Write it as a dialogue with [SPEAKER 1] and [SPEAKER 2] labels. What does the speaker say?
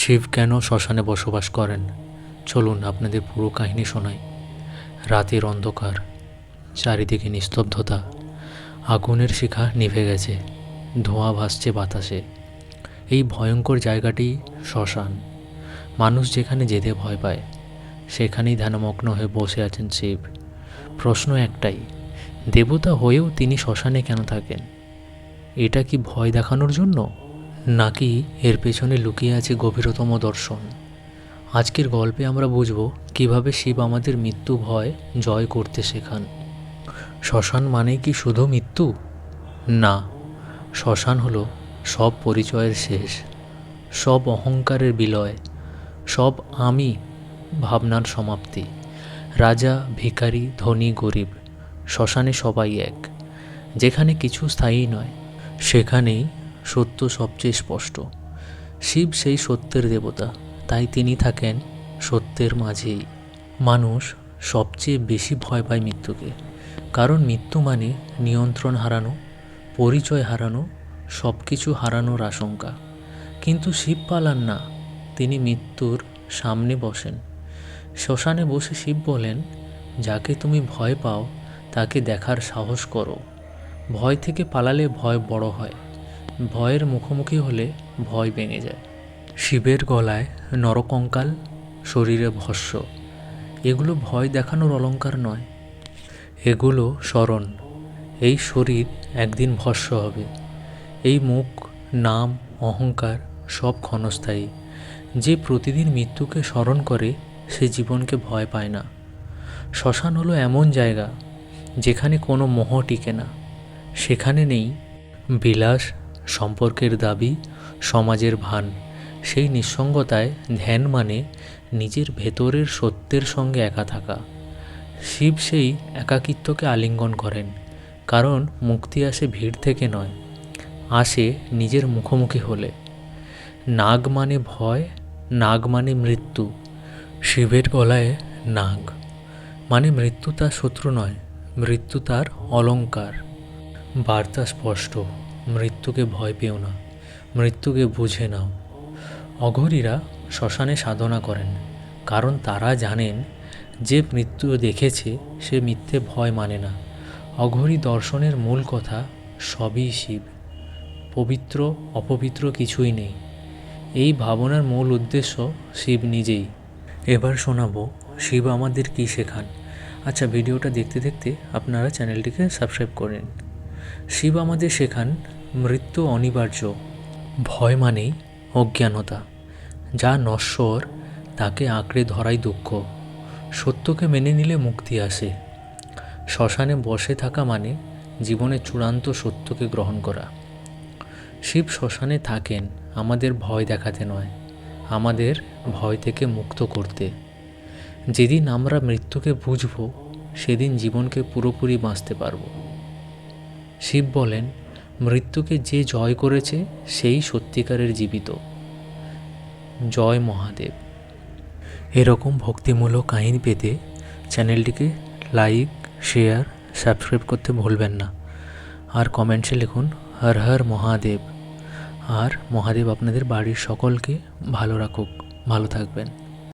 [SPEAKER 1] শিব কেন শ্মশানে বসবাস করেন? চলুন আপনাদের পুরো কাহিনী শোনাই। রাতের অন্ধকার, চারিদিকে নিস্তব্ধতা, আগুনের শিখা নিভে গেছে, ধোঁয়া ভাসছে বাতাসে। এই ভয়ঙ্কর জায়গাটি শ্মশান। মানুষ যেখানে যেতে ভয় পায়, সেখানেই ধ্যানমগ্ন হয়ে বসে আছেন শিব। প্রশ্ন একটাই, দেবতা হয়েও তিনি শ্মশানে কেন থাকেন? এটা কি ভয় দেখানোর জন্য, নাকি এর পেছনে লুকিয়ে আছে গভীরতম দর্শন? আজকের গল্পে আমরা বুঝব কিভাবে শিব আমাদের মৃত্যু ভয় জয় করতে শেখান। শ্মশান মানে কি শুধু মৃত্যু? না, শ্মশান হলো সব পরিচয়ের শেষ, সব অহংকারের বিলয়, সব আমি ভাবনার সমাপ্তি। রাজা, ভিখারি, ধনী, গরিব, শ্মশানে সবাই এক। যেখানে কিছু স্থায়ী নয়, সেখানেই সত্য সবচেয়ে স্পষ্ট। শিব সেই সত্যের দেবতা, তাই তিনি থাকেন সত্যের মাঝেই। মানুষ সবচেয়ে বেশি ভয় পায় মৃত্যুকে, কারণ মৃত্যু মানে নিয়ন্ত্রণ হারানো, পরিচয় হারানো, সব কিছু হারানোর আশঙ্কা। কিন্তু শিব পালান না, তিনি মৃত্যুর সামনে বসেন। শ্মশানে বসে শিব বলেন, যাকে তুমি ভয় পাও তাকে দেখার সাহস করো। ভয় থেকে পালালে ভয় বড় হয়, ভয়ের মুখোমুখি হলে ভয় ভেঙে যায়। শিবের গলায় নরকঙ্কাল, শরীরে ভস্য, এগুলো ভয় দেখানোর অলংকার নয়, এগুলো স্মরণ। এই শরীর একদিন ভস্য হবে, এই মুখ, নাম, অহংকার সব ক্ষণস্থায়ী। যে প্রতিদিন মৃত্যুকে স্মরণ করে সে জীবনকে ভয় পায় না। শ্মশান হলো এমন জায়গা যেখানে কোনো মোহ টিকে না। সেখানে নেই বিলাস, সম্পর্কের দাবি, সমাজের ভান। সেই নিঃসঙ্গতায় ধ্যান মানে নিজের ভেতরের সত্যের সঙ্গে একা থাকা। শিব সেই একাকিত্বকে আলিঙ্গন করেন, কারণ মুক্তি আসে ভিড় থেকে নয়, আসে নিজের মুখোমুখি হলে। নাগ মানে ভয়, নাগ মানে মৃত্যু। শিবের গলায় নাগ মানে মৃত্যু তার শত্রু নয়, মৃত্যু তার অলংকার। বার্তা স্পষ্ট, মৃত্যুকে ভয় পেও না, মৃত্যুকে বুঝে নাও। অঘরীরা শ্মশানে সাধনা করেন, কারণ তারা জানেন যে মৃত্যু দেখেছে সে মিথ্যে ভয় মানে না। অঘরী দর্শনের মূল কথা, সবই শিব, পবিত্র অপবিত্র কিছুই নেই। এই ভাবনার মূল উদ্দেশ্য শিব নিজেই। এবার শোনাবো শিব আমাদের কী শেখান। আচ্ছা, ভিডিওটা দেখতে দেখতে আপনারা চ্যানেলটিকে সাবস্ক্রাইব করেন। শিব আমাদের শেখান, মৃত্যু অনিবার্য। ভয় মানেই অজ্ঞানতা, যা নশ্বর তাকে আঁকড়ে ধরাই দুঃখ। সত্যকে মেনে নিলে মুক্তি আসে। শ্মশানে বসে থাকা মানে জীবনের চূড়ান্ত সত্যকে গ্রহণ করা। শিব শ্মশানে থাকেন আমাদের ভয় দেখাতে নয়, আমাদের ভয় থেকে মুক্ত করতে। যেদিন আমরা মৃত্যুকে বুঝব, সেদিন জীবনকে পুরোপুরি বাঁচতে পারব। শিব বলেন, মৃত্যুকে যে জয় করেছে সেই সত্যিকারের জীবিত। জয় মহাদেব। এরকম ভক্তিমূলক কাহিনী পেতে চ্যানেলটিকে লাইক, শেয়ার, সাবস্ক্রাইব করতে ভুলবেন না। আর কমেন্টসে লিখুন হর হর মহাদেব। আর মহাদেব আপনাদের বাড়ির সকলকে ভালো রাখুক, ভালো থাকবেন।